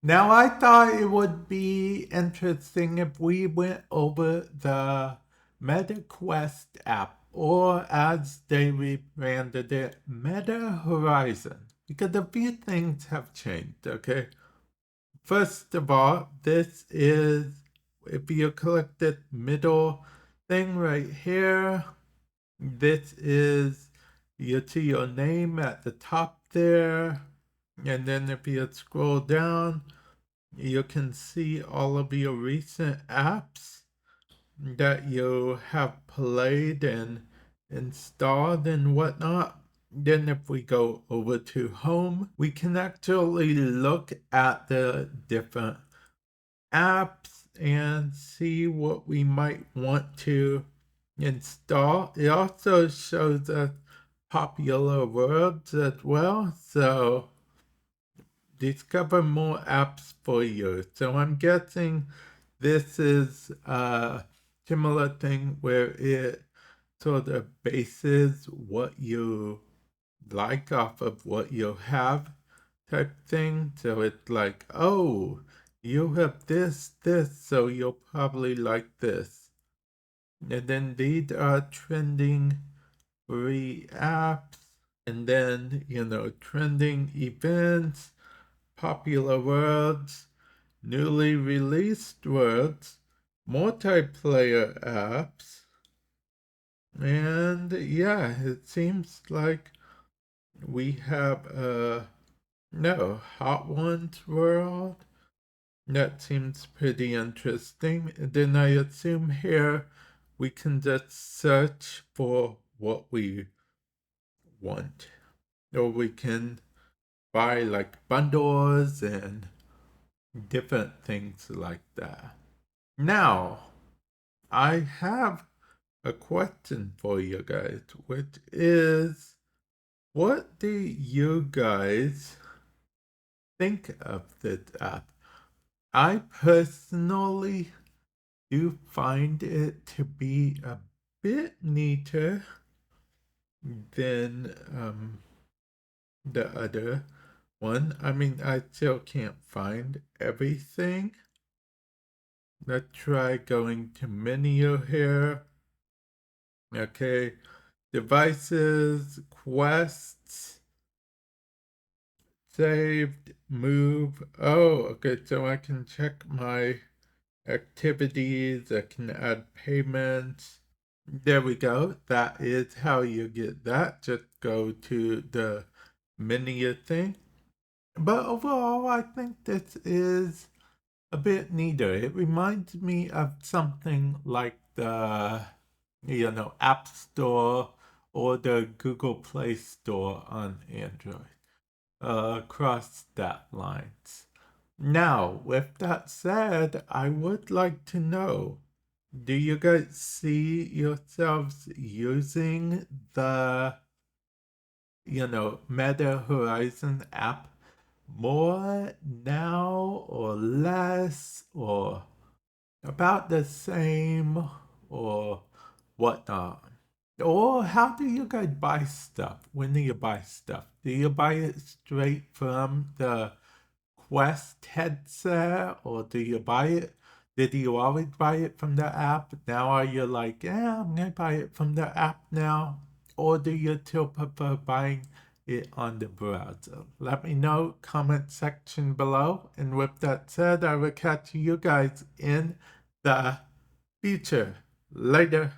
Now, I thought it would be interesting if we went over the MetaQuest app, or as they rebranded it, Meta Horizon, because a few things have changed, okay? First of all, this is, if you click the middle thing right here, this is, you see your name at the top there, and then if you scroll down, you can see all of your recent apps that you have played and installed and whatnot. Then if we go over to home, we can actually look at the different apps and see what we might want to install. It also shows us popular words as well, so discover more apps for you. So I'm guessing this is a similar thing where it sort of bases what you like off of what you have type thing. So it's like, oh, you have this, so you'll probably like this. And then these are trending free apps. And then, trending events, popular words, newly released words, multiplayer apps, and yeah, it seems like we have Hot Ones world. That seems pretty interesting. And then I assume here we can just search for what we want. Or we can buy like bundles and different things like that. Now, I have a question for you guys, which is, what do you guys think of this app? I personally do find it to be a bit neater than the other one. I mean, I still can't find everything. Let's try going to menu here. Okay, devices, quests, saved, move. Oh, okay, so I can check my activities, I can add payments. There we go. That is how you get that. Just go to the menu thing. But overall, I think this is a bit neater. It reminds me of something like the, App Store or the Google Play Store on Android, across that lines. Now, with that said, I would like to know, do you guys see yourselves using the, Meta Horizon app more now or less or about the same or whatnot? Or how do you guys buy stuff? When do you buy stuff? Do you buy it straight from the Quest headset, or do you buy it? Did you always buy it from the app? Now are you like, yeah, I'm gonna buy it from the app now? Or do you still prefer buying it on the browser? Let me know, comment section below. And with that said, I will catch you guys in the future. Later.